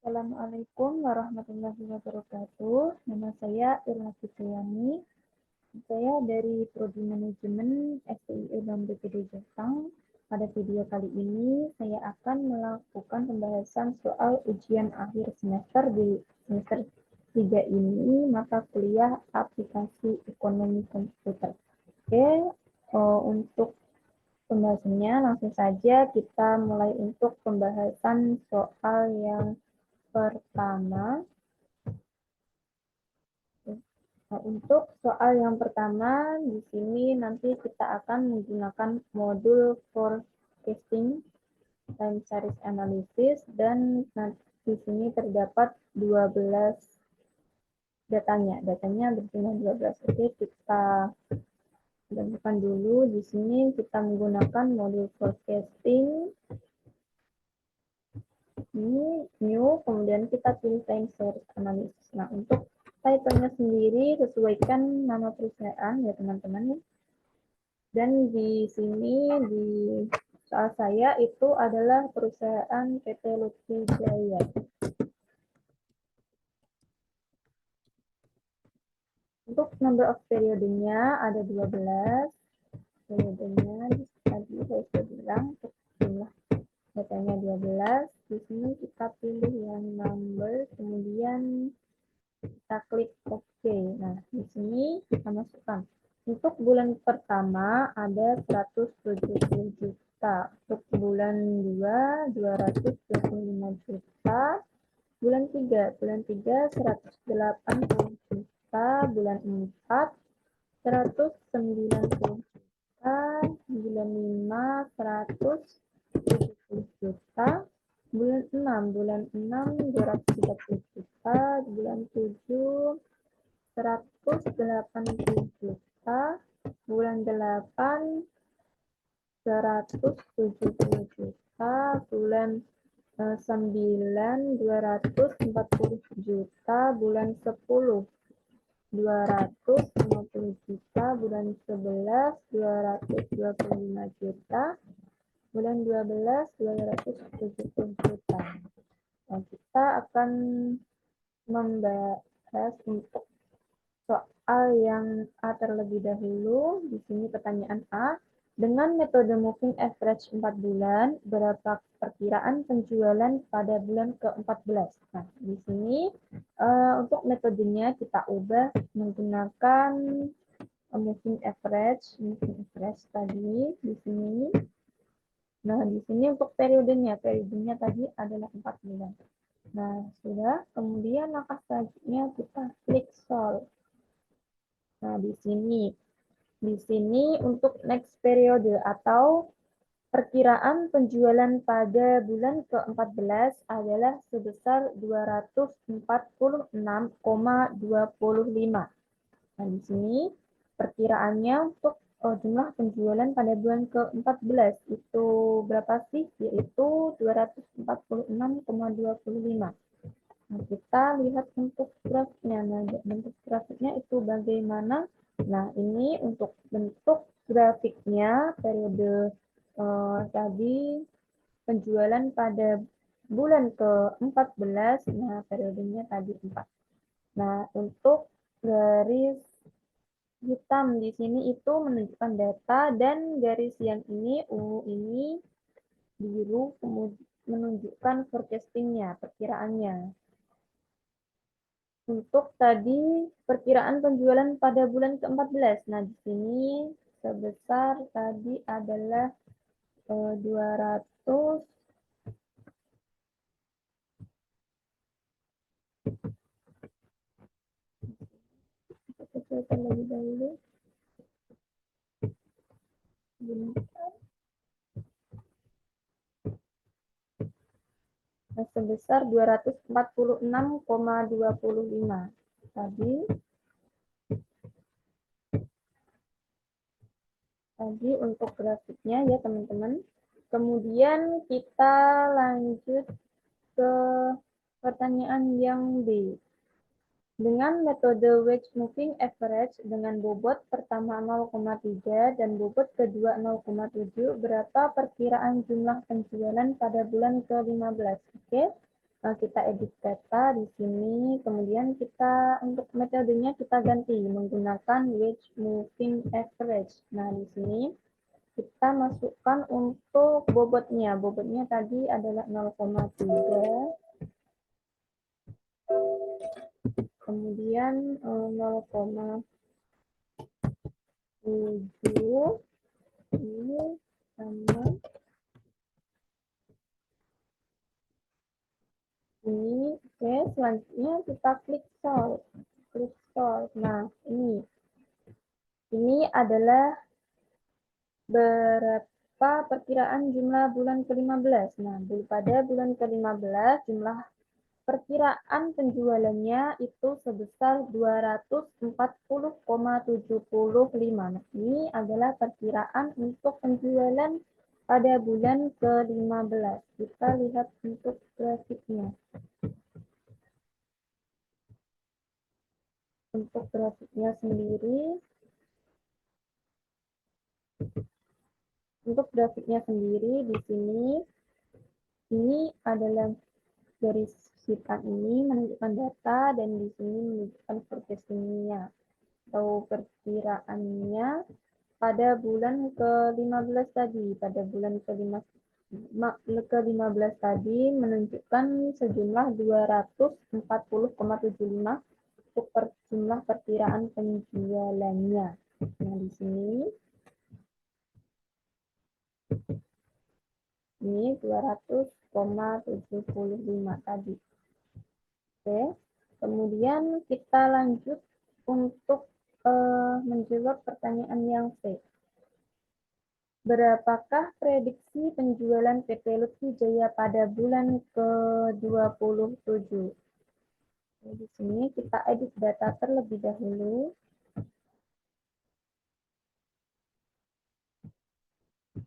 Assalamualaikum warahmatullahi wabarakatuh. Nama saya Irma Fitriani. Saya dari Prodi Manajemen STIE dan BPD Jepang. Pada video kali ini, saya akan melakukan pembahasan soal ujian akhir semester di semester 3 ini, mata kuliah aplikasi ekonomi komputer. Oke, untuk pembahasannya langsung saja kita mulai untuk pembahasan soal yang pertama. Nah, untuk soal yang pertama, di sini nanti kita akan menggunakan modul forecasting, time series analysis, dan di sini terdapat 12 datanya. Datanya berjumlah 12. Oke, kita lakukan dulu. Di sini kita menggunakan modul forecasting. Ini new, kemudian kita pilih time series analysis. Nah, untuk title-nya sendiri sesuaikan nama perusahaan ya teman-teman. Dan di sini di soal saya itu adalah perusahaan PT Lutfi Jaya. Untuk number of periodenya ada 12. Periodenya tadi saya sudah bilang untuk jumlah datanya 12. Di sini kita pilih yang number, kemudian kita klik OK. Nah, di sini kita masukkan. Untuk bulan pertama ada 170 juta. Untuk bulan 2, 225 juta. Bulan 3, 180 juta. Bulan 4, 190 juta. Bulan 5, 170 juta. Bulan 6, 230 juta. Bulan 7, 180 juta. Bulan 8, 170 juta. Bulan 9, 240 juta. Bulan 10, 250 juta. Bulan 11, 225 juta. Bulan 12, 270 juta. Nah, kita akan membahas untuk soal yang A terlebih dahulu. Di sini pertanyaan A. Dengan metode moving average 4 bulan, berapa perkiraan penjualan pada bulan ke-14? Nah, di sini untuk metodenya kita ubah menggunakan moving average tadi di sini. Nah, di sini untuk periodenya tadi adalah 4 bulan. Nah, sudah. Kemudian langkah selanjutnya kita klik solve. Nah, di sini untuk next periode atau perkiraan penjualan pada bulan ke-14 adalah sebesar 246,25. Nah, di sini perkiraannya untuk jumlah penjualan pada bulan ke-14 itu berapa sih? Yaitu 246,25. Nah, kita lihat untuk grafiknya. Nah, bentuk grafiknya itu bagaimana? Nah, ini untuk bentuk grafiknya periode tadi penjualan pada bulan ke-14. Nah, periodenya tadi 4. Nah, untuk garis hitam di sini itu menunjukkan data dan garis yang ini ungu ini biru kemudian menunjukkan forecastingnya, perkiraannya. Untuk tadi perkiraan penjualan pada bulan ke-14. Nah, di sini sebesar tadi adalah 200 terlebih dahulu. Nah, sebesar 246,25 tadi untuk grafiknya ya teman-teman. Kemudian kita lanjut ke pertanyaan yang B. Dengan metode wedge moving average dengan bobot pertama 0,3 dan bobot kedua 0,7, berapa perkiraan jumlah penjualan pada bulan ke-15? Oke. kita edit data di sini, kemudian kita untuk metodenya kita ganti menggunakan wedge moving average. Nah, di sini kita masukkan untuk bobotnya. Bobotnya tadi adalah 0,3, kemudian 0,7 ini sama ini. Oke, selanjutnya kita klik solve. Klik solve. Nah, ini adalah berapa perkiraan jumlah bulan ke-15. Nah, pada bulan ke-15 jumlah perkiraan penjualannya itu sebesar 240,75. Nah, ini adalah perkiraan untuk penjualan pada bulan ke-15. Kita lihat untuk grafiknya. Untuk grafiknya sendiri, di sini ini adalah garis hitam ini menunjukkan data dan di sini menunjukkan forecastingnya atau perkiraannya pada bulan ke-15 tadi. Pada bulan ke-15 tadi menunjukkan sejumlah 240,75 untuk jumlah perkiraan penjualannya. Nah, di sini ini 200,75 tadi. Oke, kemudian kita lanjut untuk menjawab pertanyaan yang C. Berapakah prediksi penjualan PT Lutfi Jaya pada bulan ke-27? Di sini kita edit data terlebih dahulu.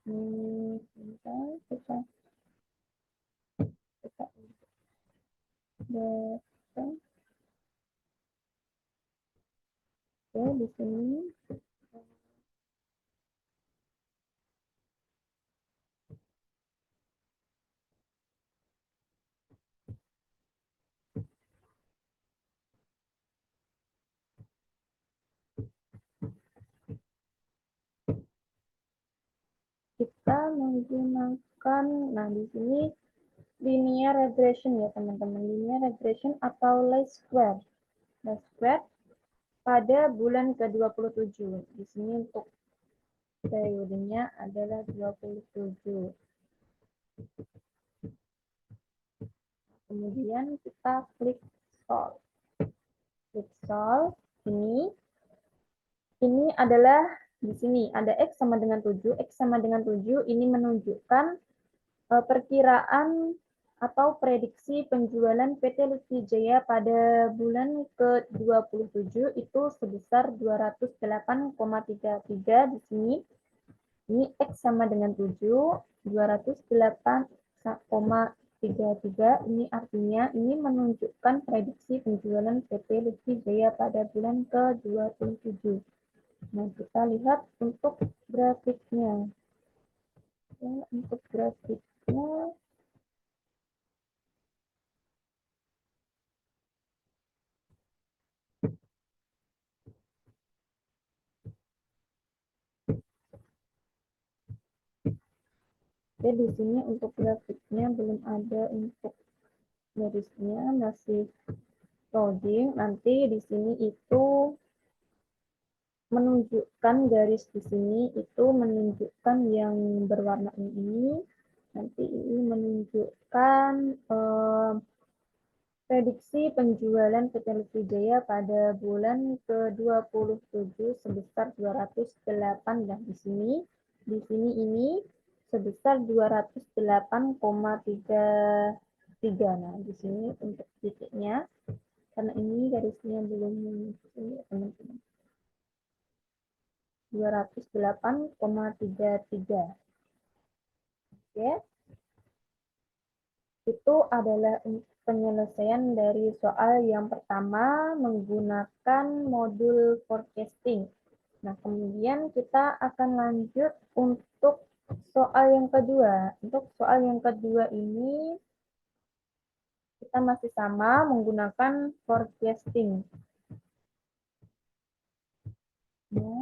Kita data. Oke, di sini kita menggunakan, nah di sini linear regression ya teman-teman, linear regression atau least square. Least square pada bulan ke-27. Di sini untuk periodenya adalah 27. Kemudian kita klik solve. Klik solve. Ini adalah di sini ada X sama dengan 7. X sama dengan 7 ini menunjukkan perkiraan atau prediksi penjualan PT Lutfi Jaya pada bulan ke-27 itu sebesar 208,33 di sini. Ini X sama dengan 7, 208,33. Ini artinya ini menunjukkan prediksi penjualan PT Lutfi Jaya pada bulan ke-27. Nah, kita lihat untuk grafiknya. Ya, untuk grafiknya di sini untuk grafiknya belum ada untuk garisnya, masih loading. Nanti di sini itu menunjukkan garis di sini itu menunjukkan yang berwarna ini. Nanti ini menunjukkan prediksi penjualan PT Lutfi Jaya pada bulan ke-27 sebesar 208 dan di sini ini sebesar 208,33. Nah, di sini untuk titiknya karena ini garisnya belum ini ya teman-teman. 208,33. Oke. Itu adalah penyelesaian dari soal yang pertama menggunakan modul forecasting. Nah, kemudian kita akan lanjut untuk soal yang kedua. Untuk soal yang kedua ini kita masih sama menggunakan forecasting. Ya.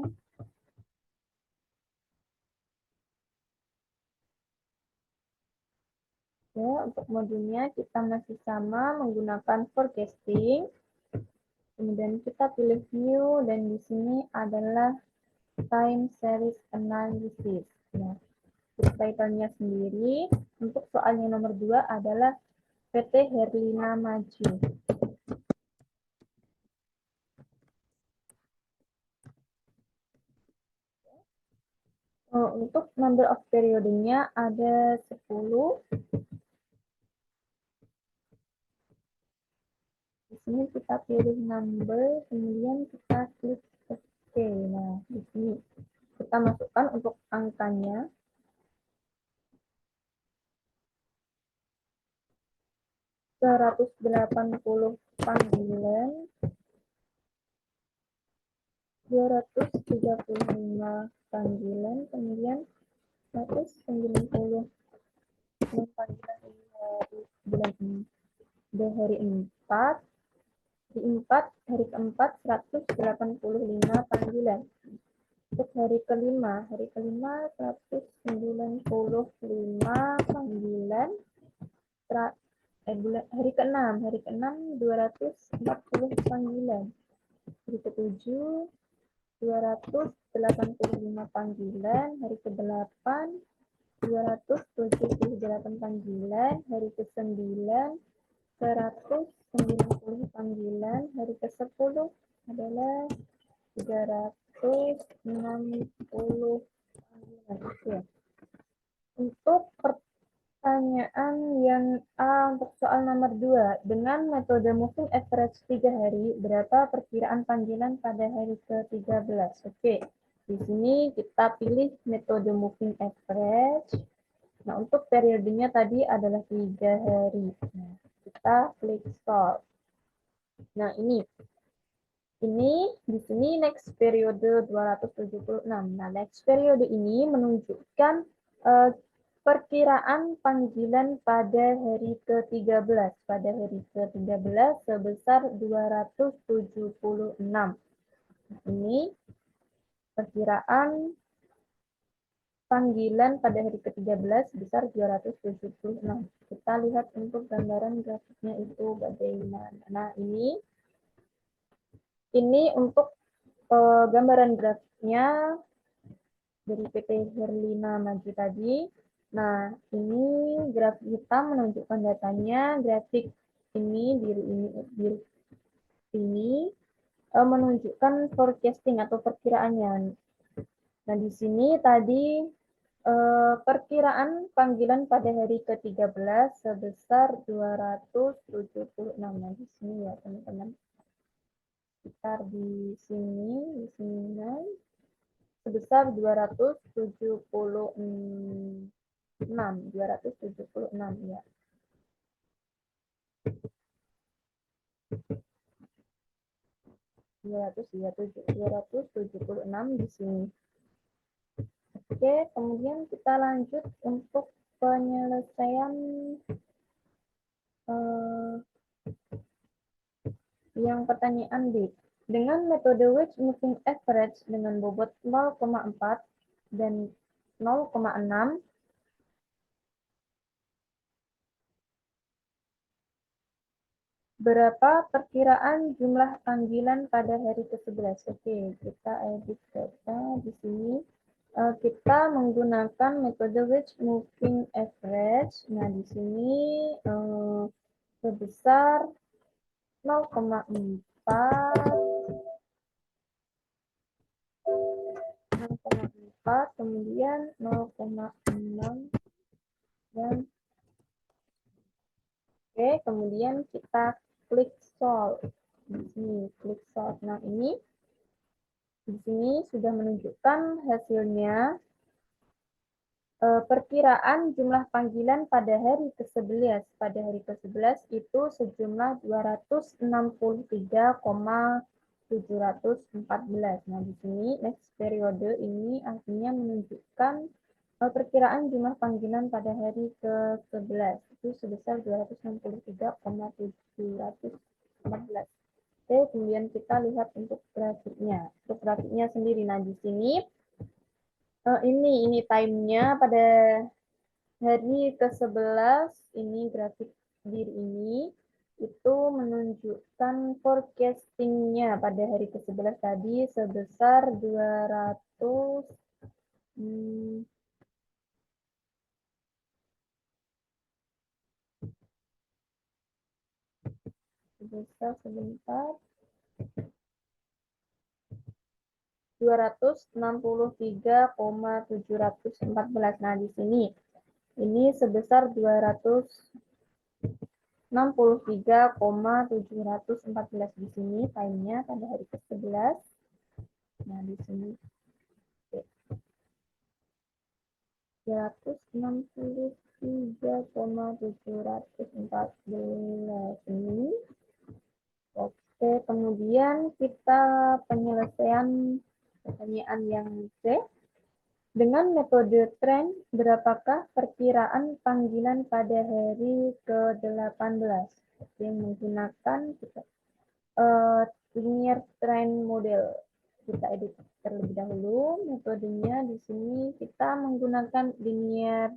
Ya, untuk modulnya kita masih sama menggunakan forecasting. Kemudian kita pilih new dan di sini adalah time series analysis. Nah, title-nya sendiri untuk soal yang nomor 2 adalah PT Herlina Maju. Untuk number of periodenya ada 10. Di sini kita pilih number, kemudian kita klik OK. Nah, di sini kita masukkan untuk angkanya. 180 panggilan, 235 panggilan, kemudian 190 panggilan di hari 4, di 4 hari keempat 185 panggilan. Untuk hari kelima 195 panggilan. Hari ke-6 240 panggilan. Hari ke-7 285 panggilan. Hari ke-8 278 panggilan. Hari ke-9 190 panggilan. Hari ke-10 adalah 360 panggilan. Oke. Untuk pertanyaan yang untuk soal nomor 2, dengan metode moving average 3 hari, berapa perkiraan panggilan pada hari ke-13? Oke, di sini kita pilih metode moving average. Nah, untuk periodenya tadi adalah 3 hari. Nah, kita klik solve. Nah, ini di sini next periode 276. Nah, next periode ini menunjukkan perkiraan panggilan pada hari ke-13. Pada hari ke-13 sebesar 276. Ini perkiraan panggilan pada hari ke-13 sebesar 276. Kita lihat untuk gambaran grafiknya itu bagaimana. Nah, ini untuk gambaran grafiknya dari PT Herlina Maju tadi. Nah, ini grafik hitam menunjukkan datanya, grafik ini biru ini menunjukkan forecasting atau perkiraannya. Nah, di sini tadi perkiraan panggilan pada hari ke-13 sebesar 276. Nah, di sini ya, teman-teman. Sekitar di sini sebesar 276 ya. 276 di sini. Oke, kemudian kita lanjut untuk penyelesaian yang pertanyaan B. Dengan metode wedge moving average dengan bobot 0,4 dan 0,6, berapa perkiraan jumlah panggilan pada hari ke-11? Oke, kita edit data di sini. Kita menggunakan metode wedge moving average. Nah, di sini sebesar 0,4, kemudian 0,6 dan oke, kemudian kita klik solve. Di sini klik solve. Nah, ini di sini sudah menunjukkan hasilnya. Perkiraan jumlah panggilan pada hari ke-11. Pada hari ke-11 itu sejumlah 263,714. Nah, di sini next periode ini artinya menunjukkan Perkiraan jumlah panggilan pada hari ke-11 itu sebesar 263,714. Oke, kemudian kita lihat untuk grafiknya. Untuk grafiknya sendiri, nah di sini ini time-nya pada hari ke-11, ini grafik diri ini, itu menunjukkan forecasting-nya pada hari ke-11 tadi sebesar 200, sebesar sebentar, 263,714. Nah, di sini ini sebesar 263,714 di sini time-nya pada hari ke-11. Nah, di sini 263,714 ini. Oke, kemudian kita penyelesaian pertanyaan yang C. Dengan metode tren, berapakah perkiraan panggilan pada hari ke-18? Yang menggunakan linear trend model. Kita edit terlebih dahulu. Metodenya di sini kita menggunakan linear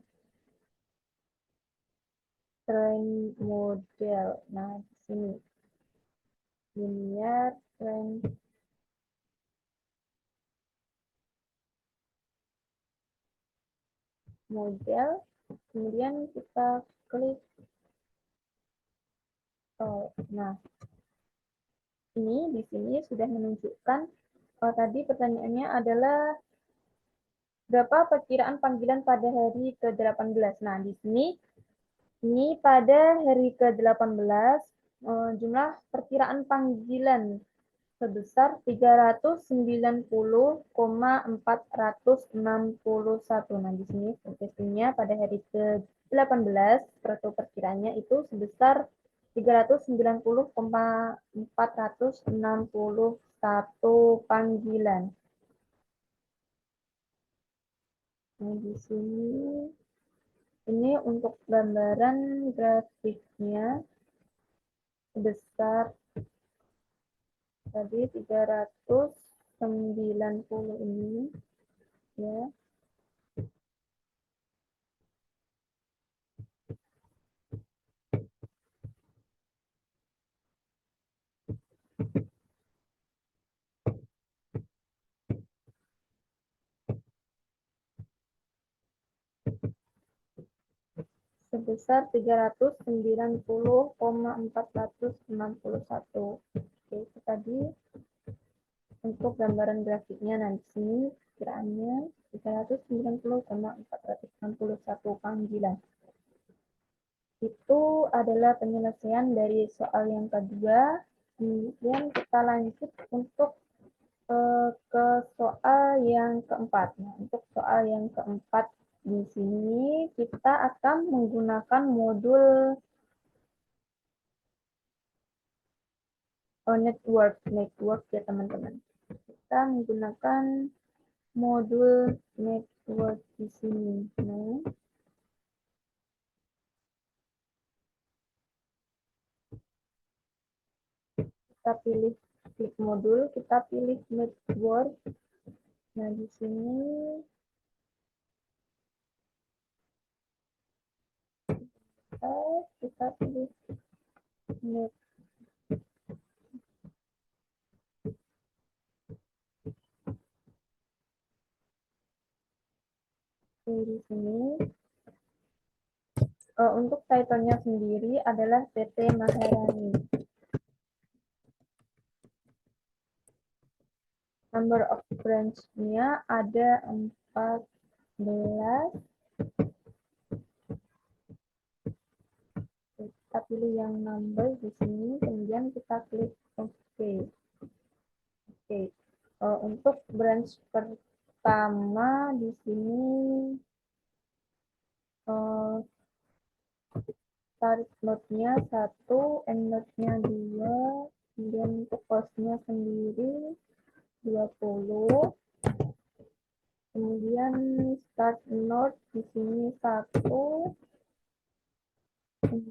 trend model. Nah, di sini linear trend model. Kemudian kita klik. Nah, ini di sini sudah menunjukkan tadi pertanyaannya adalah berapa perkiraan panggilan pada hari ke-18. Nah, di sini ini pada hari ke-18 jumlah perkiraan panggilan sebesar 390,461. Nah, di sini forecastingnya pada hari ke-18 atau perkiraannya itu sebesar 390,461 panggilan. Nah, di sini ini untuk gambaran grafiknya sebesar tadi 390 ini ya. Sebesar 390,461. Oke, itu tadi untuk gambaran grafiknya. Nah, di sini kiraannya 390,461 panggilan. Itu adalah penyelesaian dari soal yang kedua. Kemudian kita lanjut untuk ke soal yang keempat. Nah, untuk soal yang keempat di sini kita akan menggunakan modul network ya teman-teman. Kita menggunakan modul network di sini. Nah, kita pilih klik modul, kita pilih network. Nah, di sini kita pilih network. Di sini untuk title-nya sendiri adalah PT Maharani. Number of branch-nya ada 14. Kita pilih yang number di sini, kemudian kita klik OK. Oke. Untuk branch pertama di sini start node-nya 1, end node-nya 2, kemudian untuk cost-nya sendiri 20. Kemudian start node di sini 1,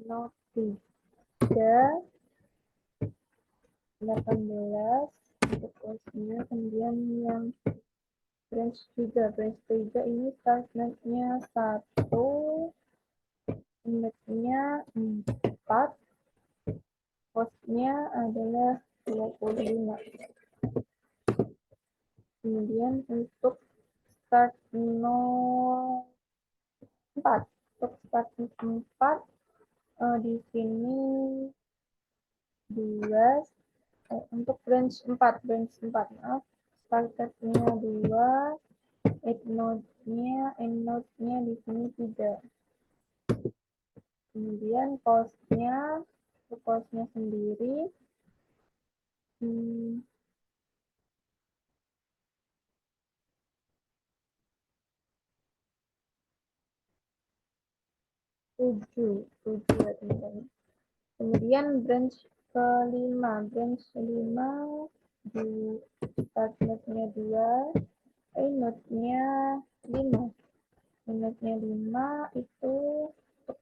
node 3, 18 untuk costnya. Kemudian yang branch 3 ini start node-nya 1, node-nya 4, costnya adalah 25. Kemudian untuk start node 4, untuk start node 4 di sini 2, untuk branch 4 maaf, starternya 2, end node-nya di sini 3. Kemudian cost-nya sendiri 7 ya teman-teman. Kemudian branch kelima di start node-nya 2, node-nya 5. Node-nya 5 itu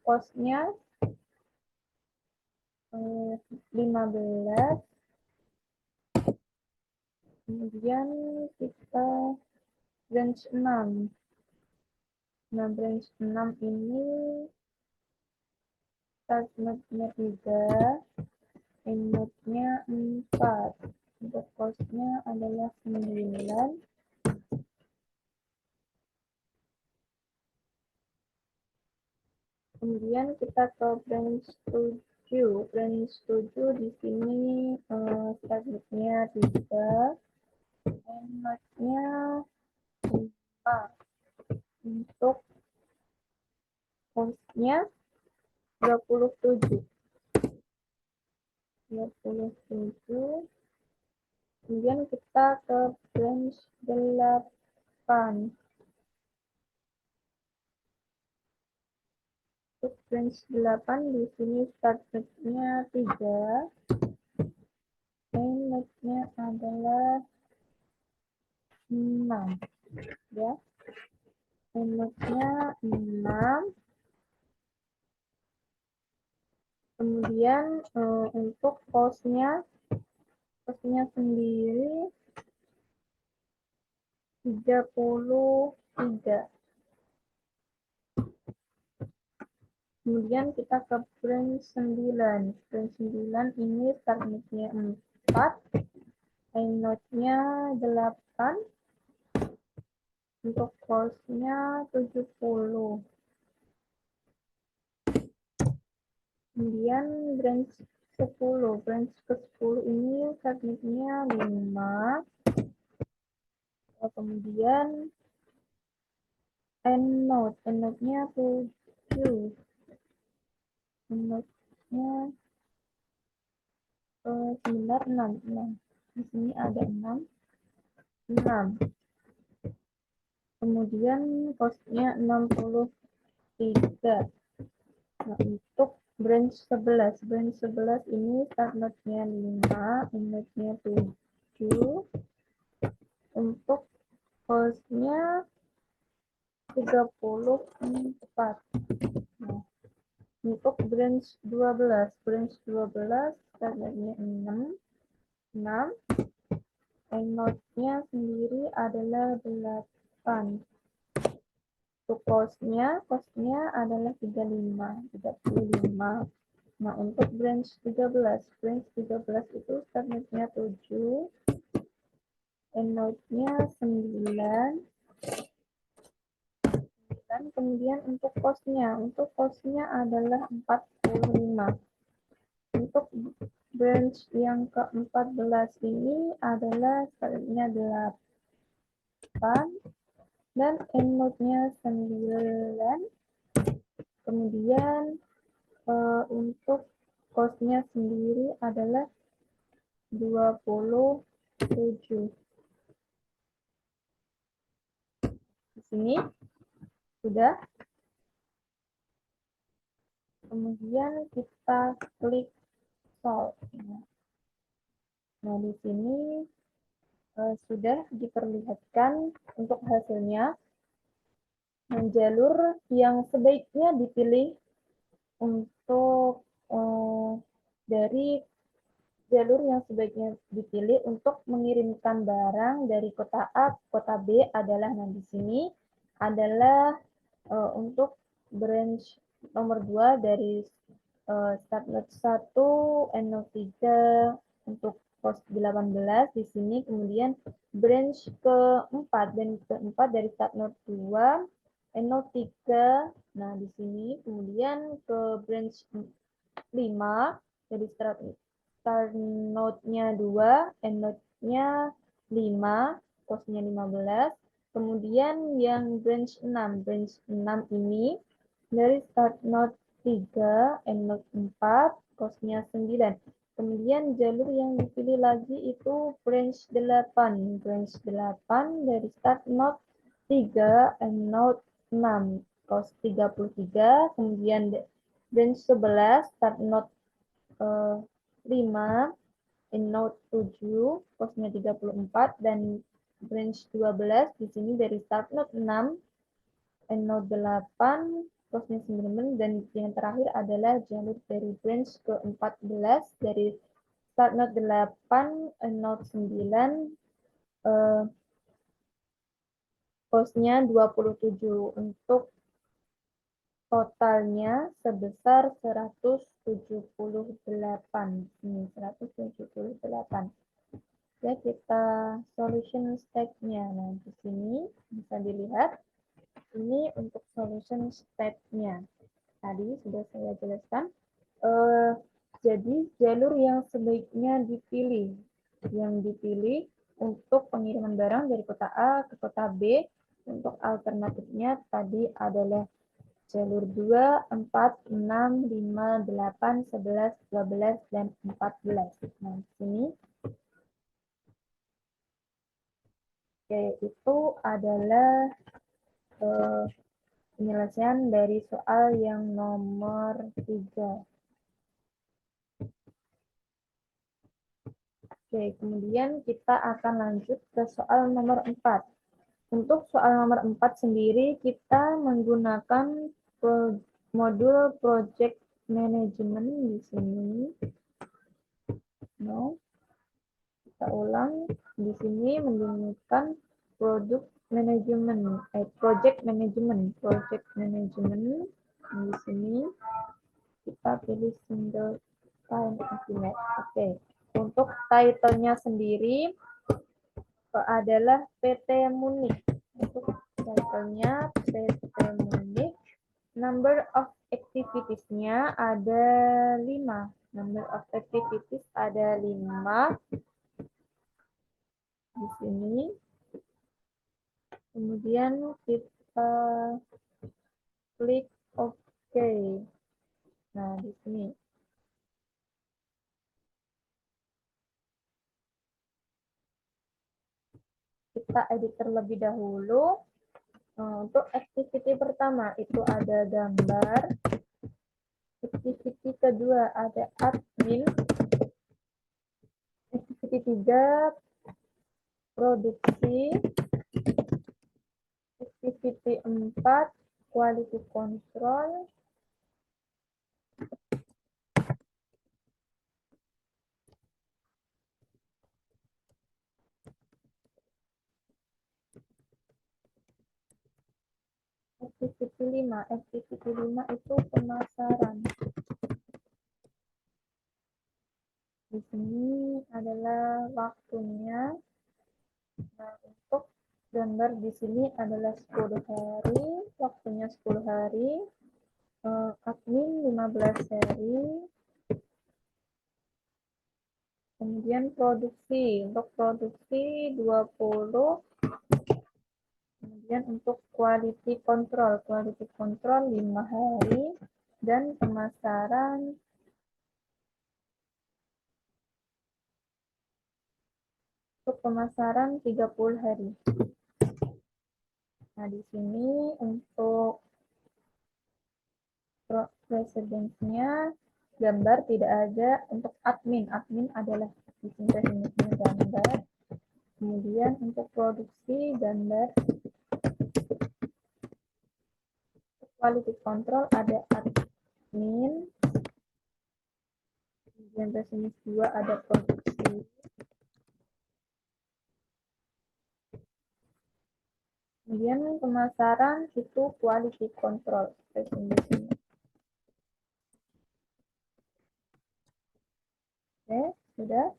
cost-nya 15. Kemudian kita branch 6. Nah, branch 6 ini start node-nya 3, end node-nya 4. Untuk cost-nya adalah 9. Kemudian kita ke branch 7. Branch 7 di sini start node-nya 3, end node-nya 5. Untuk cost-nya 27. Kemudian kita ke branch 8. Untuk branch 8 di sini start node-nya 3, end node-nya adalah 6 ya. End node-nya 6. Kemudian untuk cost-nya sendiri 33. Kemudian kita ke branch 9. Branch 9 ini start node-nya 4, end node-nya 8, untuk cost-nya 70. Kemudian branch 10. Branch ke-10 ini start node-nya 5. Kemudian end node-nya 7. End node-nya sebentar 6. Di sini ada 6. Kemudian cost-nya 63. Nah, untuk branch 11. Branch 11 ini start node-nya 5, end node-nya 7. Untuk cost-nya 34. Nah, untuk branch 12. Branch 12 start node-nya 6. End node-nya sendiri adalah 8. Untuk cost-nya adalah 35. Nah, untuk branch 13 itu start node-nya 7, end node-nya 9. Kemudian untuk cost-nya adalah 45. Untuk branch yang ke-14 ini adalah start-nya 8 dan end node-nya 9. Kemudian untuk cost-nya sendiri adalah 27. Di sini sudah. Kemudian kita klik solve. Nah, di sini sudah diperlihatkan untuk hasilnya. Nah, jalur yang sebaiknya dipilih untuk dari jalur yang sebaiknya dipilih untuk mengirimkan barang dari kota A ke kota B adalah, nah di sini adalah untuk branch nomor 2 dari startnode 1 N03 untuk pos 18 di sini, kemudian branch keempat dan keempat dari startnode 2 N03, nah di sini kemudian ke branch 5 jadi start node-nya 2, end node-nya 5, posnya 15. Kemudian yang branch 6, branch 6 ini dari start node 3, end node 4, posnya 9. Kemudian jalur yang dipilih lagi itu branch 8, branch 8 dari start node 3, end node 6, pos 33. Kemudian branch 11, start node 5, in node 7, posnya 34, dan branch 12 di sini dari start node 6, in node 8, posnya 9, dan yang terakhir adalah jalur dari branch ke-14 dari start node 8, in node 9, posnya 27 untuk totalnya sebesar 178. Ini 178. Ya, kita solution step-nya. Nah, di sini bisa dilihat. Ini untuk solution step-nya. Tadi sudah saya jelaskan. Jadi, jalur yang sebaiknya dipilih. Yang dipilih untuk pengiriman barang dari kota A ke kota B. Untuk alternatifnya tadi adalah jalur 2, 4, 6, 5, 8, 11, 12, dan 14. Nah, di sini itu adalah penyelesaian dari soal yang nomor 3. Oke, kemudian kita akan lanjut ke soal nomor 4. Untuk soal nomor 4 sendiri, kita menggunakan modul project management di sini. No. Kita ulang, di sini menggunakan project management. Di sini kita pilih single time estimate. Oke. Untuk title-nya sendiri adalah PT Munich. Untuk title-nya PT Munich. Number of activities-nya ada 5. Number of activities ada 5. Di sini. Kemudian kita klik OK. Nah, di sini. Kita edit terlebih dahulu. Untuk activity pertama itu ada gambar. Activity kedua ada admin. Activity 3 produksi. Activity 4 quality control. Activity 5. Activity 5 itu pemasaran. Di sini adalah waktunya. Nah, untuk gambar di sini adalah 10 hari, waktunya 10 hari. Admin 15 hari. Kemudian produksi. Untuk produksi 20. Kemudian untuk quality control 5 hari. Dan pemasaran untuk pemasaran 30 hari. Nah, di sini untuk precedence-nya gambar tidak ada. Untuk admin adalah di sini gambar. Kemudian untuk produksi gambar quality control ada admin, kemudian pesimis 2 ada produksi, kemudian pemasaran itu quality control. Oke, sudah.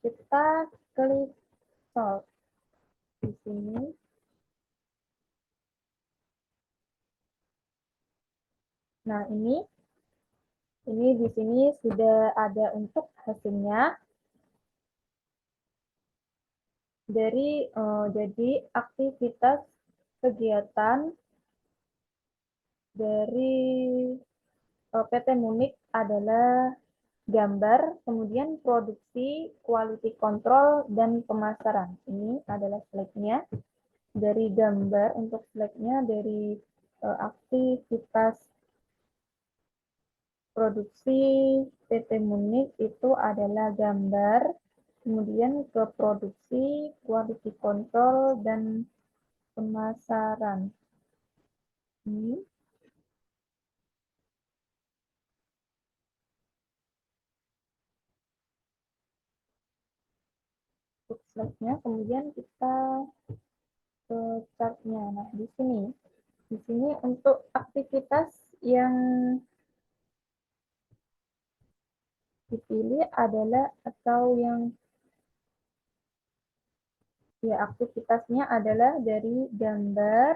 Kita klik solve di sini. Nah, ini di sini sudah ada untuk hasilnya. Jadi aktivitas kegiatan dari PT Munich adalah gambar, kemudian produksi, quality control, dan pemasaran. Ini adalah slide-nya. Dari gambar untuk slide-nya dari aktivitas produksi PT Munich itu adalah gambar, kemudian ke produksi, quality control, dan pemasaran. Ini untuk slide-nya, kemudian kita ke chart-nya. Nah, di sini untuk aktivitas yang dipilih adalah atau yang ya aktivitasnya adalah dari gambar,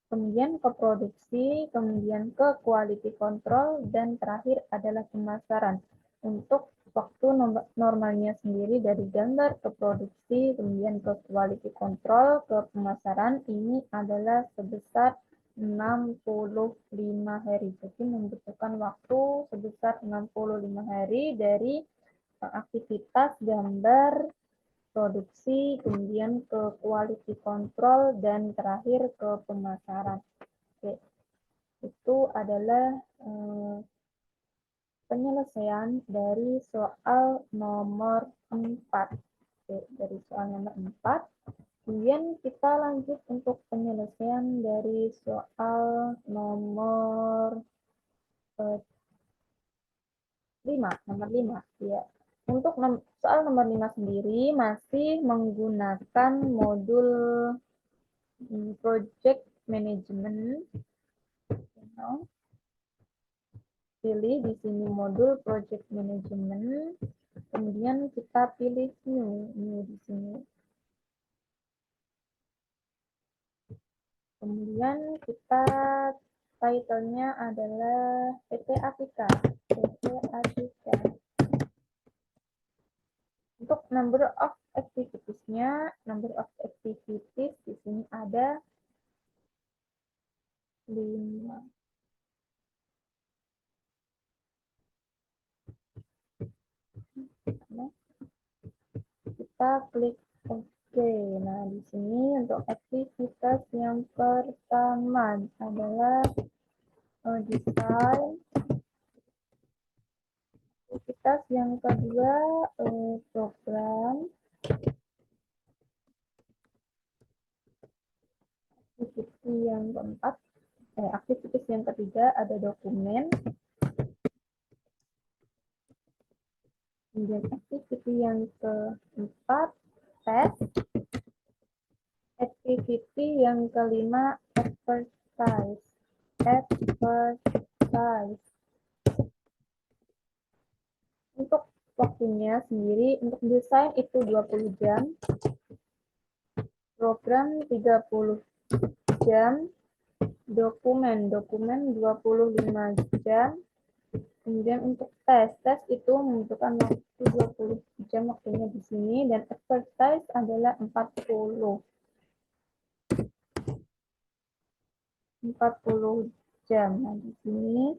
kemudian ke produksi, kemudian ke quality control, dan terakhir adalah pemasaran. Untuk waktu normalnya sendiri dari gambar ke produksi, kemudian ke quality control, ke pemasaran, ini adalah sebesar 65 hari. Jadi membutuhkan waktu sebesar 65 hari dari aktivitas gambar, produksi, kemudian ke quality control, dan terakhir ke pemasaran. Oke. Itu adalah penyelesaian dari soal nomor 4. Oke, dari soal nomor 4. Kemudian kita lanjut untuk penyelesaian dari soal nomor 5. Nomor 5. Ya. Untuk soal nomor 5 sendiri masih menggunakan modul project management. Pilih di sini modul project management, kemudian kita pilih new di sini. Kemudian kita title-nya adalah PT Atika. Untuk number of activities-nya, number of activities di sini ada 5. Kita klik Oke. Nah, di sini untuk aktivitas yang pertama adalah desain. Aktivitas yang kedua program. Aktivitas yang keempat, aktivitas yang ketiga ada dokumen. Kemudian aktivitas yang keempat tes. Activity yang kelima exercise. Untuk waktunya sendiri untuk desain itu 20 jam. Program 30 jam. Dokumen 25 jam. Kemudian untuk tes itu membutuhkan waktu 20 jam waktunya di sini, dan exercise adalah 40 jam. Nah, di sini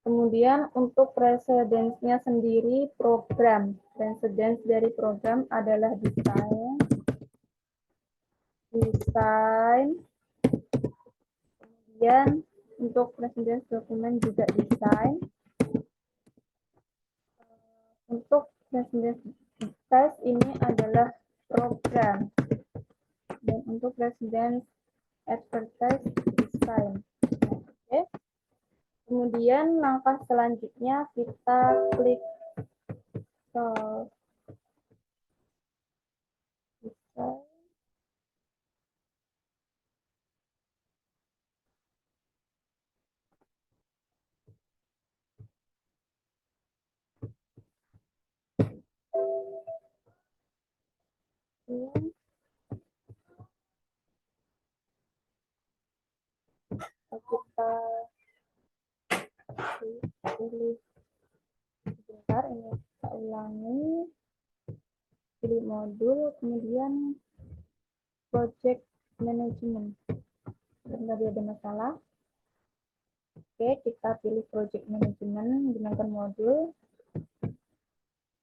kemudian untuk precedence-nya sendiri program. Precedence dari program adalah desain, kemudian untuk presentasi dokumen juga desain. Untuk presentasi test ini adalah program. Dan untuk presentasi advertise desain. Oke. Kemudian langkah selanjutnya kita klik solve. Kita pilih sebentar, ini kita ulangi, pilih modul, kemudian project management. Sebentar, ada masalah. Oke, kita pilih project management, gunakan modul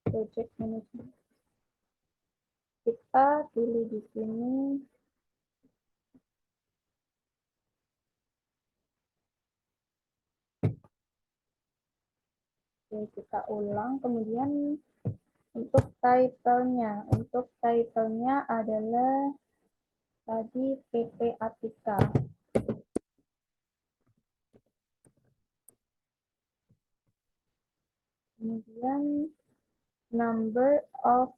project management. Kita pilih di sini kita ulang, kemudian untuk title-nya adalah tadi PP Atika. Kemudian number of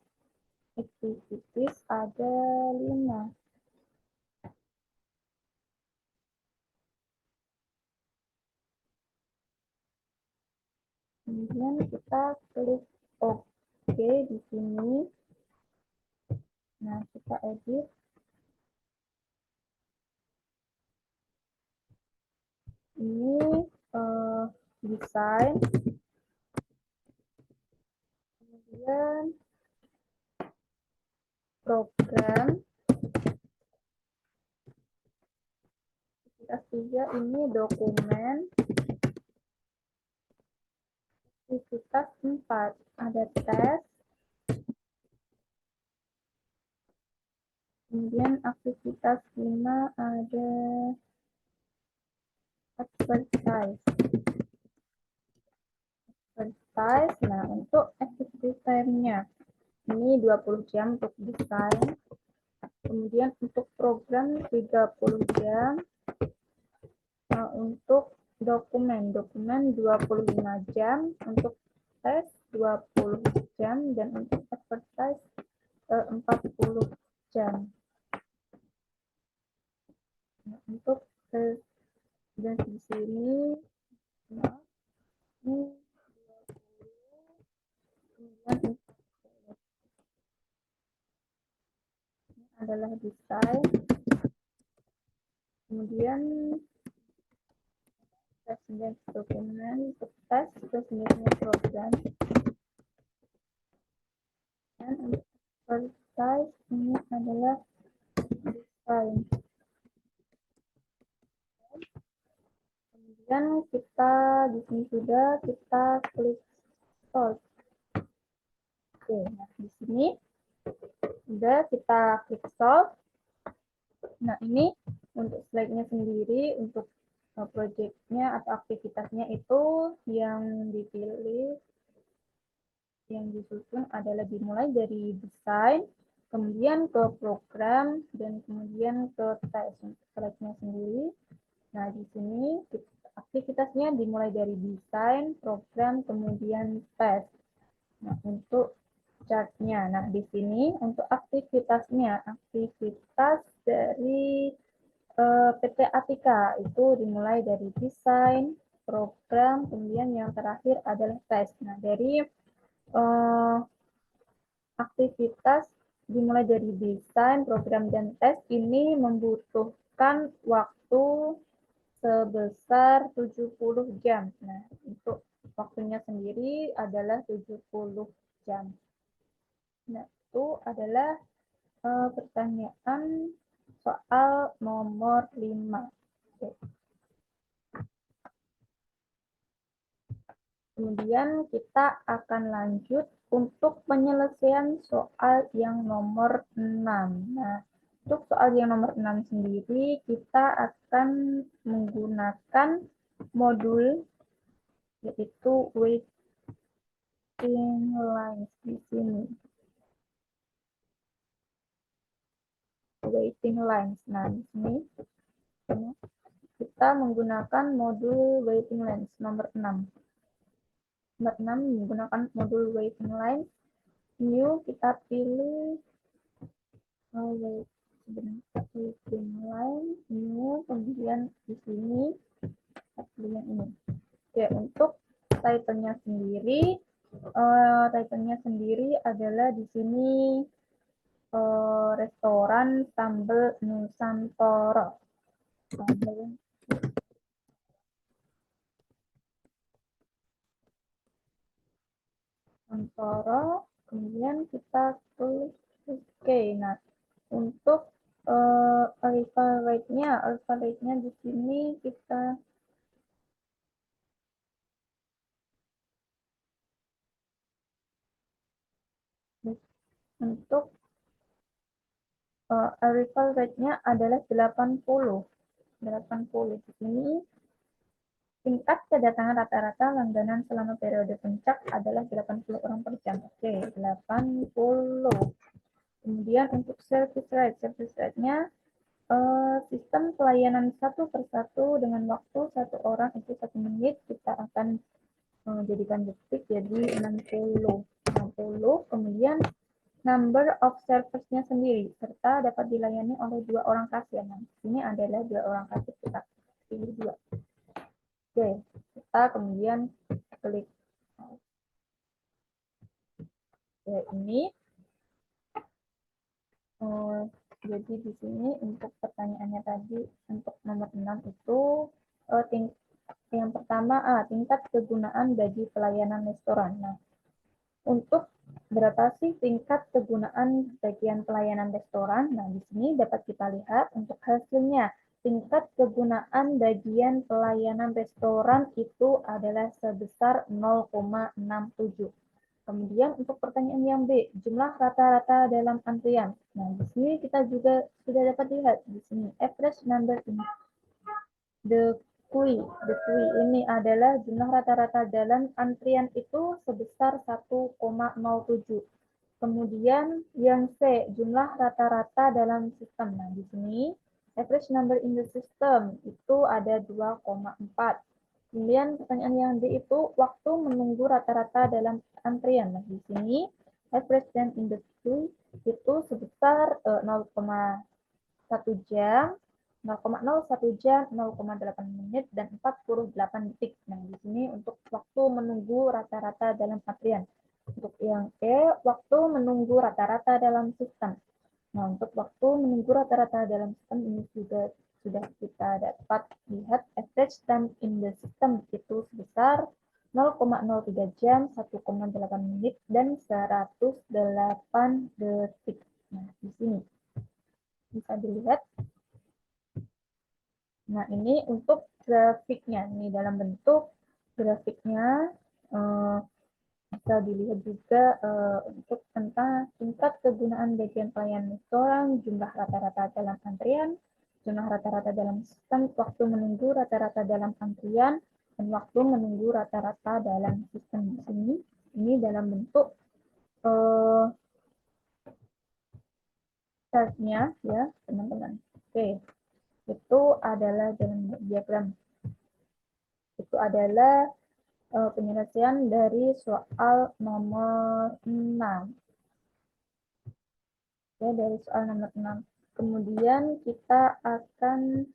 activities ada 5. Kemudian kita klik OK di sini. Nah, kita edit. Ini desain. Kemudian program. Aktivitas 3 ini dokumen. Aktivitas 4 ada tes. Kemudian aktivitas 5 ada advertise. Nah, untuk activity time-nya ini 20 jam untuk desain. Kemudian untuk program 30 jam. Untuk dokumen 25 jam, untuk tes 20 jam, dan untuk advertise 40 jam. Nah, untuk dan di sini ini 20, ini adalah desain. Kemudian presentasi dokumen, untuk tes presentasi program, dan untuk advertise ini adalah desain. Kemudian kita di sini sudah, kita klik solve. Oke, nah di sini sudah kita klik solve. Nah, ini untuk slide-nya sendiri, untuk project-nya atau aktivitasnya itu yang dipilih, yang disusun adalah dimulai dari desain, kemudian ke program, dan kemudian ke tes. Untuk slide-nya sendiri, nah di sini aktivitasnya dimulai dari desain, program, kemudian tes. Nah, untuk chartnya, nah di sini untuk aktivitasnya, aktivitas dari PT Atika itu dimulai dari desain, program, kemudian yang terakhir adalah tes. Nah, dari aktivitas dimulai dari desain, program, dan tes ini membutuhkan waktu sebesar 70 jam. Nah, untuk waktunya sendiri adalah 70 jam. Nah, itu adalah pertanyaan soal nomor 5. Oke. Kemudian kita akan lanjut untuk penyelesaian soal yang nomor 6. Nah, Untuk soal yang nomor 6 sendiri, kita akan menggunakan modul yaitu waiting lines di sini. Waiting lines. Nah, di sini kita menggunakan modul waiting lines nomor 6. Nomor 6 menggunakan modul waiting lines. New kita pilih waiting line, new, kemudian di sini kita pilih yang ini. Oke, untuk title-nya sendiri, adalah di sini restoran Sambal Nusantara. Kemudian kita tulis oke. Nah, untuk arrival rate-nya di sini kita untuk arrival rate-nya adalah 80. Di sini tingkat kedatangan rata-rata langganan selama periode puncak adalah 80 orang per jam. Oke, 80. Kemudian untuk service rate-nya sistem pelayanan satu persatu dengan waktu satu orang itu 1 menit, kita akan jadikan detik jadi 60. Kemudian number of servers-nya sendiri serta dapat dilayani oleh 2 orang kasir. Nah, ini adalah 2 orang kasir, kita pilih 2. Oke, kita kemudian klik ini. Jadi di sini untuk pertanyaannya tadi untuk nomor 6 itu yang pertama tingkat kegunaan bagi pelayanan restoran. Nah, untuk berapa sih tingkat kegunaan bagian pelayanan restoran? Nah, di sini dapat kita lihat untuk hasilnya. Tingkat kegunaan bagian pelayanan restoran itu adalah sebesar 0,67. Kemudian untuk pertanyaan yang B, jumlah rata-rata dalam antrian. Nah, di sini kita juga sudah dapat lihat di sini average number in the queue. Ini adalah jumlah rata-rata dalam antrian itu sebesar 1,07. Kemudian yang C, jumlah rata-rata dalam sistem. Nah, di sini average number in the system itu ada 2,4. Kemudian pertanyaan yang D itu waktu menunggu rata-rata dalam antrian. Nah, di sini average time in the queue itu sebesar 0,1 jam, 0,01 jam, 0,8 menit, dan 48 detik. Nah, di sini untuk waktu menunggu rata-rata dalam antrian. Untuk yang E, waktu menunggu rata-rata dalam sistem. Nah, untuk waktu menunggu rata-rata dalam sistem ini juga sudah kita dapat lihat average time in the system itu sebesar 0,03 jam, 1,8 menit, dan 108 detik. Nah, di sini bisa dilihat. Nah, ini untuk grafiknya. Ini dalam bentuk grafiknya bisa dilihat juga untuk tentang tingkat kegunaan bagian pelayanan restoran, jumlah rata-rata dalam antrian, jumlah rata-rata dalam sistem, waktu menunggu rata-rata dalam antrian, dan waktu menunggu rata-rata dalam sistem. Di sini ini dalam bentuk chart-nya ya, teman-teman. Oke. Itu adalah dalam diagram. Itu adalah penyelesaian dari soal nomor 6. Ya, dari soal nomor 6. Kemudian kita akan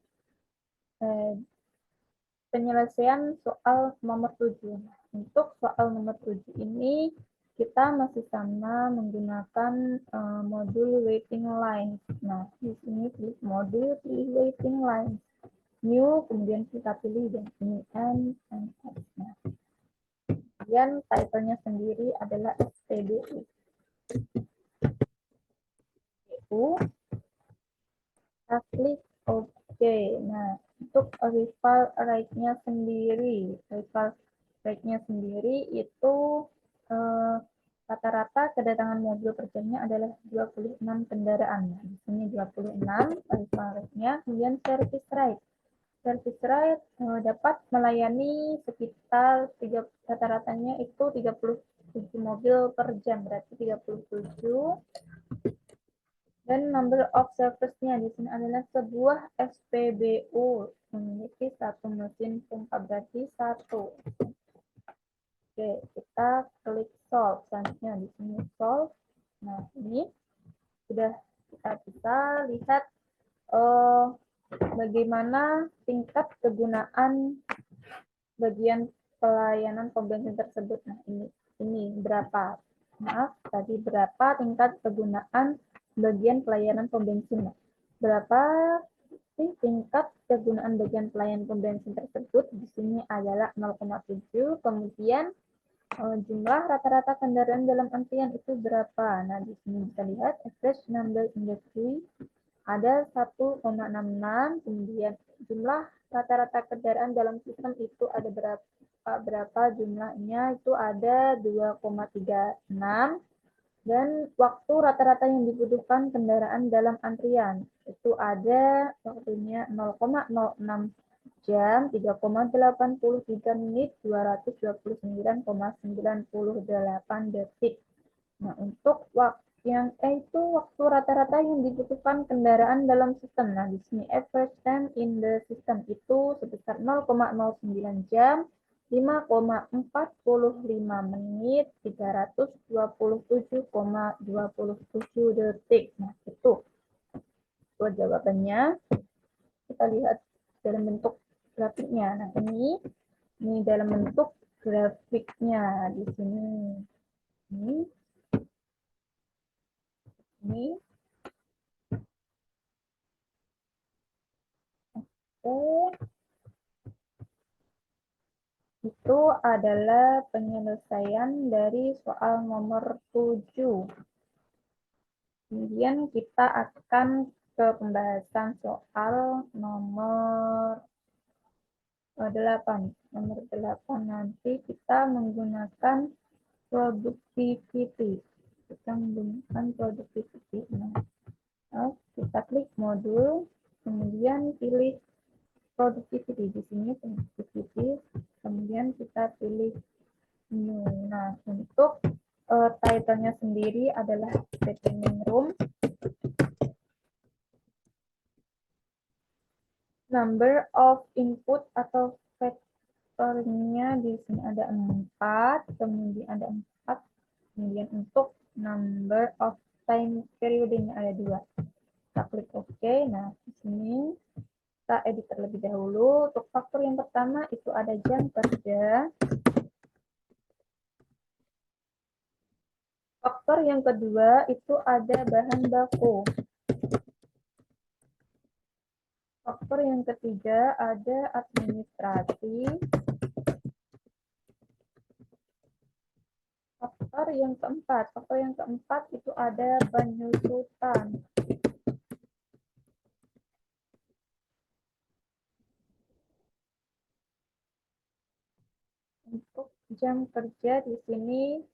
penyelesaian soal nomor 7. Untuk soal nomor 7 ini kita masih sama menggunakan modul waiting lines. Nah, di sini pilih modul, pilih waiting lines. New, kemudian kita pilih dan ini N, S. Nah, kemudian title-nya sendiri adalah SPBU. Kita klik OK. Nah, untuk arrival rate-nya sendiri itu rata-rata kedatangan mobil per jamnya adalah 26 kendaraan. Nah, di sini 26 tarifnya. Kemudian service rate. Service rate dapat melayani sekitar rata-ratanya itu 37 mobil per jam, berarti 37. Dan number of service-nya di sini adalah sebuah SPBU memiliki satu mesin pompa, berarti satu. Oke, kita klik solve. Selanjutnya di sini solve. Nah, ini sudah kita bisa lihat bagaimana tingkat kegunaan bagian pelayanan pom bensin tersebut. Nah, ini berapa? Maaf, tadi berapa tingkat kegunaan bagian pelayanan pom bensin? Berapa sih tingkat kegunaan bagian pelayanan pom bensin tersebut? Di sini adalah 0,7. Kemudian jumlah rata-rata kendaraan dalam antrian itu berapa? Nah, di sini bisa lihat average number in the queue ada 1,66. Kemudian jumlah rata-rata kendaraan dalam sistem itu ada berapa jumlahnya? Itu ada 2,36. Dan waktu rata-rata yang dibutuhkan kendaraan dalam antrian itu ada waktunya 0,06 jam, 3,83 menit, 229,98 detik. Nah, untuk waktu rata-rata yang dibutuhkan kendaraan dalam sistem. Nah, di sini average time in the system itu sebesar 0,09 jam, 5,45 menit, 327,27 detik. Nah, itu jawabannya. Kita lihat dalam bentuk grafiknya. Nah, ini dalam bentuk grafiknya di sini. Ini. Oke. Itu adalah penyelesaian dari soal nomor 7. Kemudian kita akan ke pembahasan soal nomor 8. Nomor 8 nanti kita menggunakan productivity. Nah, kita klik modul, kemudian pilih productivity. Di sini productivity, kemudian kita pilih new. Nah, untuk title-nya sendiri adalah Training Room. Number of input atau faktornya di sini ada 4, kemudian ada 4. Kemudian untuk number of time periodenya ada 2. Kita klik OK. Nah, di sini kita edit terlebih dahulu. Untuk faktor yang pertama itu ada jam kerja. Faktor yang kedua itu ada bahan baku. Faktor yang ketiga ada administrasi. Faktor yang keempat itu ada penyusutan. Untuk jam kerja di sini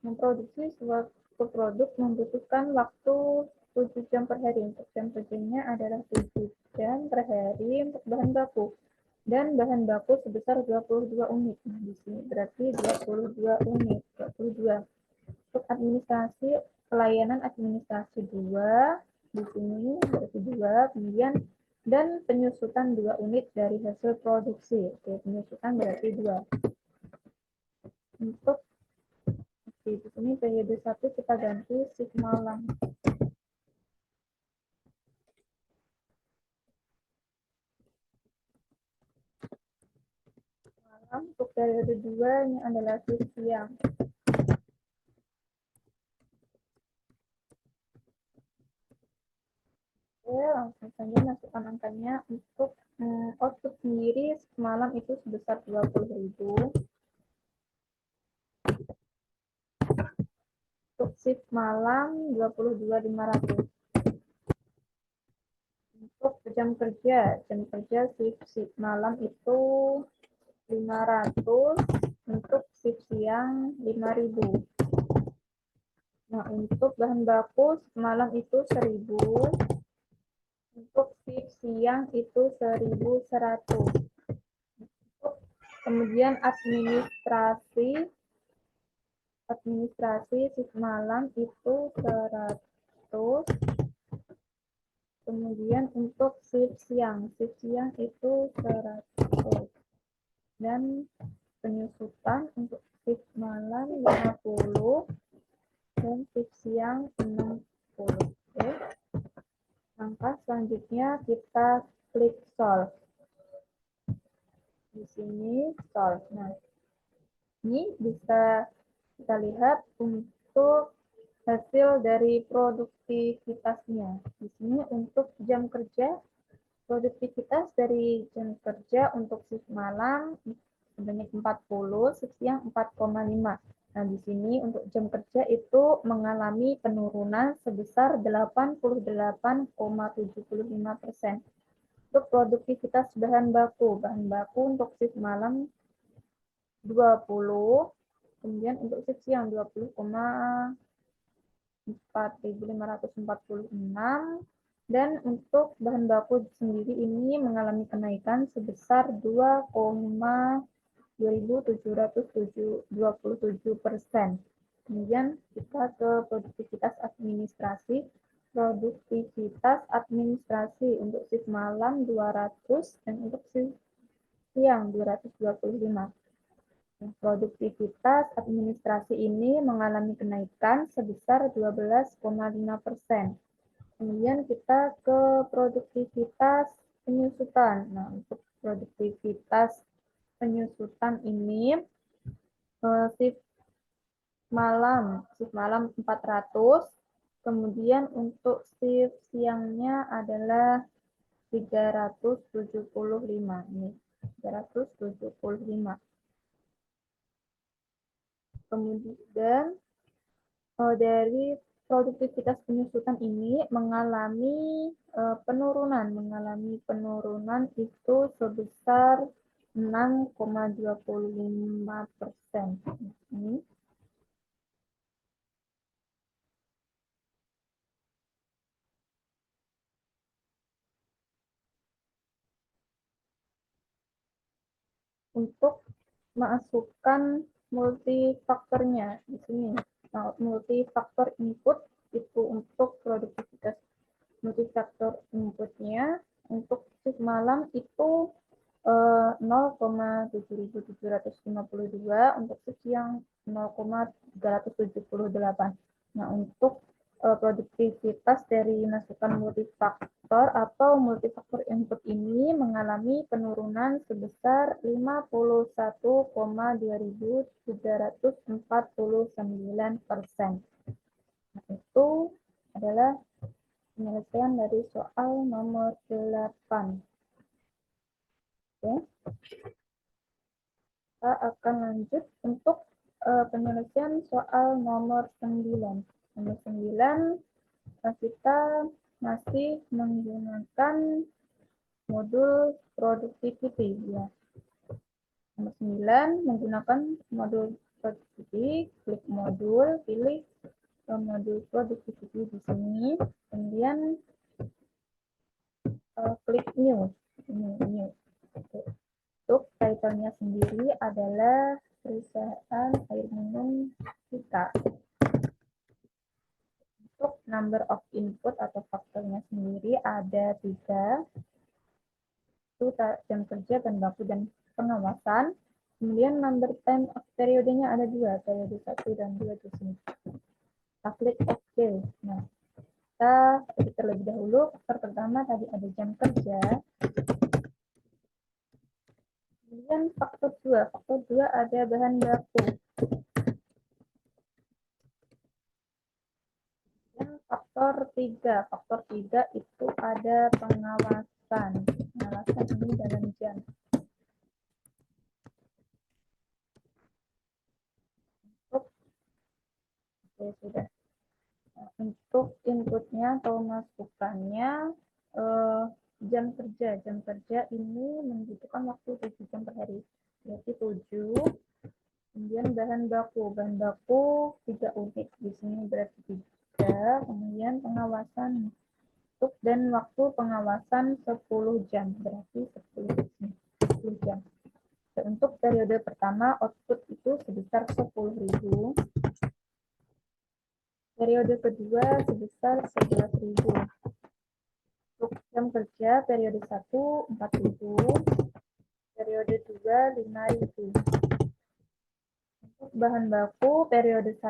memproduksi suatu produk membutuhkan waktu 7 jam per hari. Untuk jam kerjanya adalah 7 jam per hari untuk bahan baku. Dan bahan baku sebesar 22 unit. Nah, di sini berarti 22 unit. 22. Untuk administrasi, pelayanan administrasi 2. Di sini berarti 2. Kemudian dan penyusutan 2 unit dari hasil produksi. Oke, penyusutan berarti 2. Untuk di sini periode 1 kita ganti shift malam. Untuk periode 2 ini adalah shift siang. Oke, langsung saja masukkan angkanya. Untuk output sendiri semalam itu sebesar 20.000. Untuk shift malam 22.500. Untuk jam kerja shift malam itu 500. Untuk shift siang 5.000. Nah, untuk bahan baku semalam itu 1000, untuk shift siang itu 1100. Kemudian administrasi shift malam itu 100. Kemudian untuk shift siang itu 100. Dan penyusutan untuk shift malam 50 dan shift siang 60. Oke. Langkah selanjutnya kita klik solve. Di sini solve. Nah, ini bisa kita lihat untuk hasil dari produktivitasnya. Di sini untuk jam kerja, produktivitas dari jam kerja untuk shift malam sebanyak 40, shift siang 4,5. Nah, di sini untuk jam kerja itu mengalami penurunan sebesar 88,75%. Untuk produktivitas bahan baku untuk shift malam 20, kemudian untuk shift siang 20,4546, dan untuk bahan baku sendiri ini mengalami kenaikan sebesar 2,2727%. Kemudian kita ke produktivitas administrasi. Produktivitas administrasi untuk shift malam 200 dan untuk shift siang 225. Produktivitas administrasi ini mengalami kenaikan sebesar 12,5%. Kemudian kita ke produktivitas penyusutan. Nah, untuk produktivitas penyusutan ini shift malam 400, kemudian untuk shift siangnya adalah 375. Ini 375. Kemudian dari produktivitas penyusutan ini mengalami penurunan itu sebesar 6,25%. Ini untuk masukkan multifaktornya di sini. Nah, multifaktor input itu untuk produktivitas multifaktor inputnya untuk shift malam itu 0,7752, untuk shift siang 0,378. Nah, untuk produktivitas dari masukan multifaktor atau multifaktor input ini mengalami penurunan sebesar 51,2349%. Nah, itu adalah penyelesaian dari soal nomor 8. Oke. Kita akan lanjut untuk penyelesaian soal nomor 9. Nomor 9, kita masih menggunakan modul productivity. Ya. Nomor 9, menggunakan modul productivity, klik modul, pilih modul productivity di sini, kemudian klik new. Untuk title-nya sendiri adalah perusahaan air minum kita. Untuk number of input atau faktornya sendiri ada 3. Itu jam kerja, bahan baku, dan pengawasan. Kemudian number time of periodenya ada 2, periode 1 dan 2 di sini. Kita klik OK. Nah, kita terlebih dahulu, faktor pertama tadi ada jam kerja. Kemudian faktor 2 ada bahan baku. Dan faktor 3 itu ada pengawasan. Pengawasan ini dalam jam. Sudah. Untuk inputnya atau masukannya, jam kerja ini membutuhkan waktu 7 jam per hari. Berarti 7 Kemudian bahan baku 3 unit, di sini berarti 3. Kemudian pengawasan untuk dan waktu pengawasan 10 jam, berarti 10 jam. Untuk periode pertama output itu sebesar 10.000, periode kedua sebesar 11.000. Untuk jam kerja periode 1 4.000, periode 2 5.000. Untuk bahan baku periode 1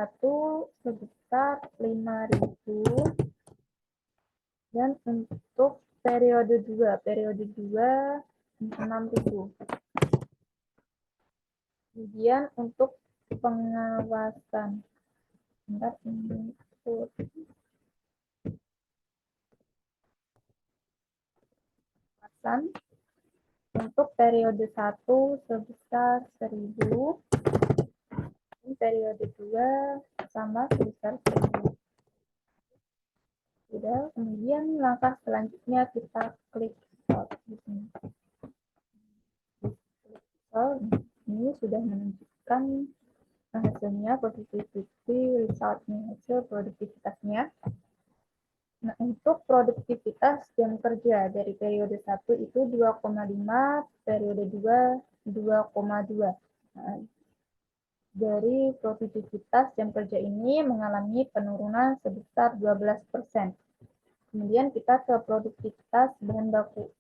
sebesar 5.000 dan untuk periode 2 6.000. Kemudian untuk pengawasan, untuk periode 1 sebesar 1.000, periode 2 sama sebesar 1.000. Sudah, kemudian langkah selanjutnya kita klik start di sini. Ini sudah menunjukkan hasilnya, positivity resultnya, hasil produktivitasnya. Nah, untuk produktivitas jam kerja dari periode 1 itu 2,5, periode 2 2,2. Nah, dari produktivitas jam kerja ini mengalami penurunan sebesar 12%. Kemudian kita ke produktivitas bahan baku.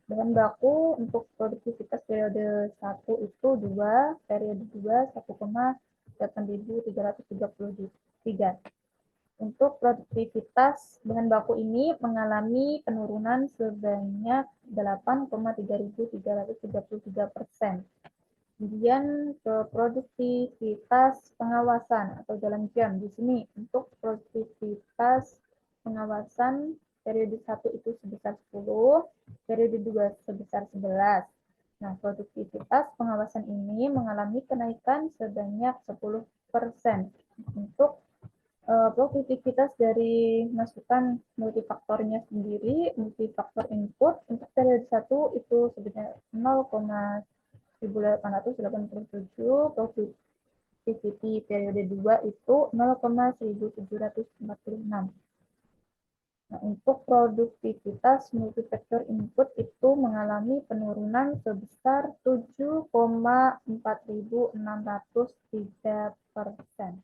Bahan baku untuk produktivitas periode 1 itu 2, periode 2 1,8333. Untuk produktivitas bahan baku ini mengalami penurunan sebanyak 8,3333%. Kemudian ke produktivitas pengawasan atau jalan jam. Di sini untuk produktivitas pengawasan periode 1 itu sebesar 10, periode 2 sebesar 11. Nah, produktivitas pengawasan ini mengalami kenaikan sebanyak 10%. Untuk produktivitas dari masukan multifaktornya sendiri, multifaktor input untuk periode 1 itu sebenarnya 0,1887, productivity periode 2 itu 0,1746. Nah, untuk produktivitas multifaktor input itu mengalami penurunan sebesar 7,4603%.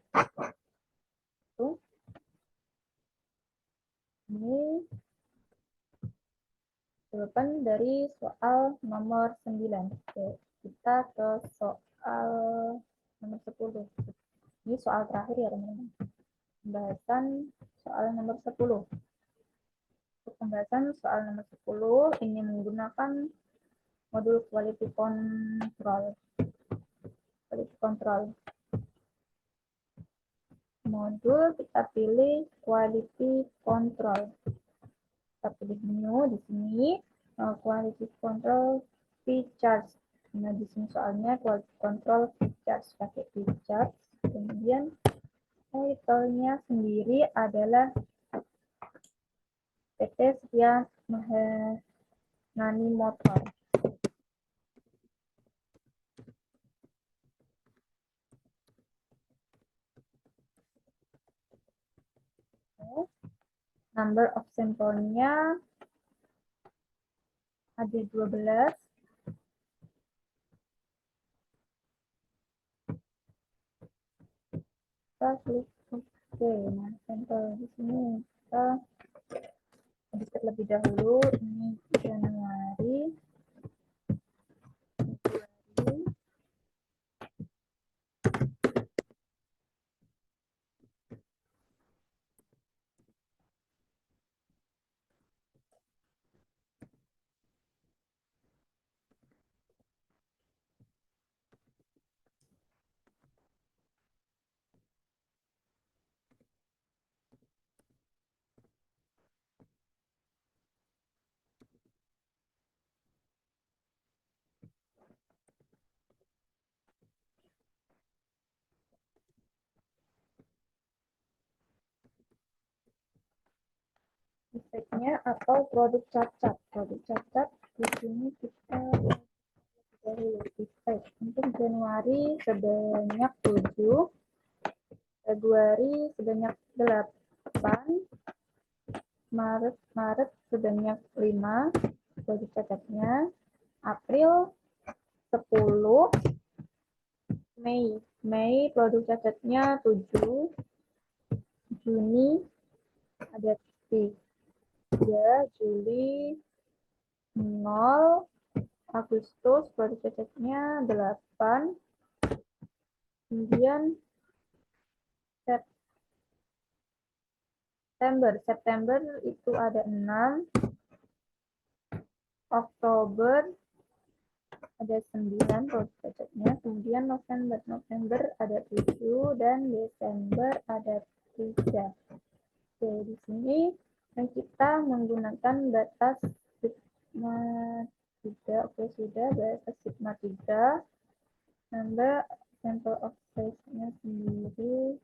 Ini jawaban dari soal nomor 9. Oke, kita ke soal nomor 10. Ini soal terakhir ya teman-teman. Pembahasan soal nomor 10. Untuk pembahasan soal nomor 10 ini menggunakan modul quality control. Modul kita pilih quality control. Kita pilih menu di sini, quality control features. Nah, di sini soalnya quality control features, pakai features. Kemudian title-nya sendiri adalah PT Setia Mahanani Motor. Number of sampelnya ada 12. Kita klik oke. Nah, sampel di sini kita edit terlebih dahulu. Ini Januari, Februari, efeknya atau produk cacat. Produk cacat di sini kita dahulu efek. Untuk Januari sebanyak 7, Februari sebanyak 8, Maret sebanyak 5, produk cacatnya, April 10, Mei produk cacatnya 7, Juni ada 3, Juli 0, Agustus produk cacatnya 8, kemudian September itu ada 6, Oktober ada 9 produk cacatnya, kemudian November ada 7, dan Desember ada 3. Oke, di sini kita menggunakan batas sigma 3. Oke, sudah batas sigma 3. Nambah sample of size-nya sendiri.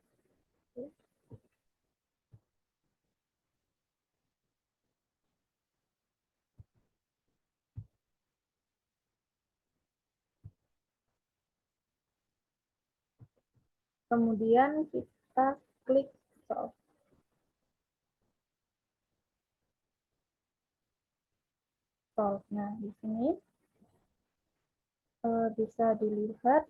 Kemudian kita klik solve. Nah, di sini bisa dilihat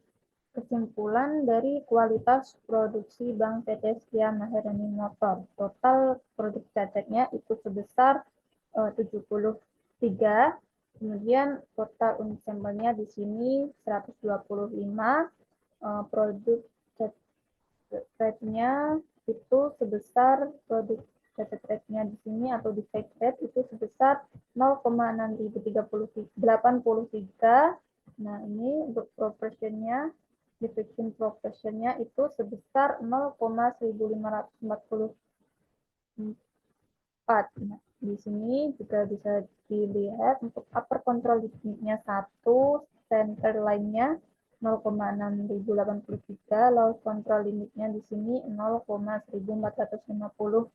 kesimpulan dari kualitas produksi Bank PT Setia Maharani Motor. Total produk cacatnya itu sebesar 73. Kemudian total unit sampelnya di sini 125. Produk rate-nya itu sebesar produk cacat rate-nya di sini atau defect rate itu sebesar 0,6083. Nah, ini untuk proportionnya, defection proportionnya itu sebesar 0,1544. Nah, di sini juga bisa dilihat untuk upper control limitnya 1, center line-nya 0,6083, low control limitnya di sini 0,1450.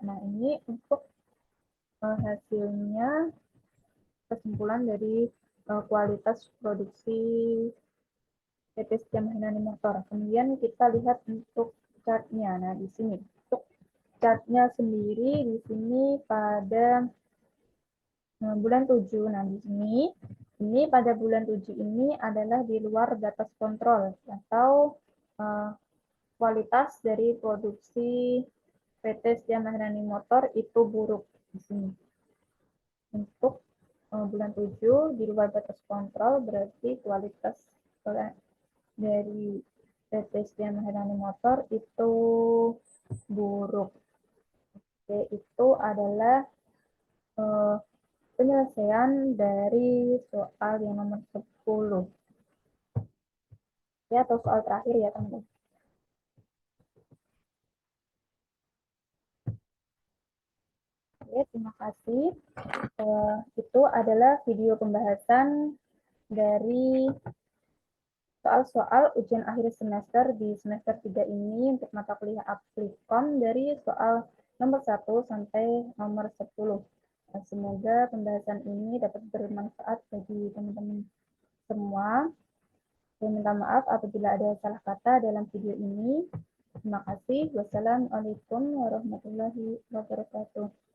Nah, ini untuk hasilnya, kesimpulan dari kualitas produksi PT Setia Maharani Motor. Kemudian kita lihat untuk chartnya. Nah, di sini untuk chartnya sendiri di sini pada bulan 7. Nah, di sini ini pada bulan 7 ini adalah di luar batas kontrol atau kualitas dari produksi PT Setia Maharani Motor itu buruk di sini. Untuk bulan 7 di luar batas kontrol berarti kualitas dari PT Setia Maharani Motor itu buruk. Oke, itu adalah penyelesaian dari soal yang nomor 10. Ya, atau soal terakhir ya, teman-teman. Oke, terima kasih. Itu adalah video pembahasan dari soal-soal ujian akhir semester di semester 3 ini untuk mata kuliah Aplikon dari soal nomor 1 sampai nomor 10. Semoga pembahasan ini dapat bermanfaat bagi teman-teman semua. Saya minta maaf apabila ada salah kata dalam video ini. Terima kasih. Wassalamualaikum warahmatullahi wabarakatuh.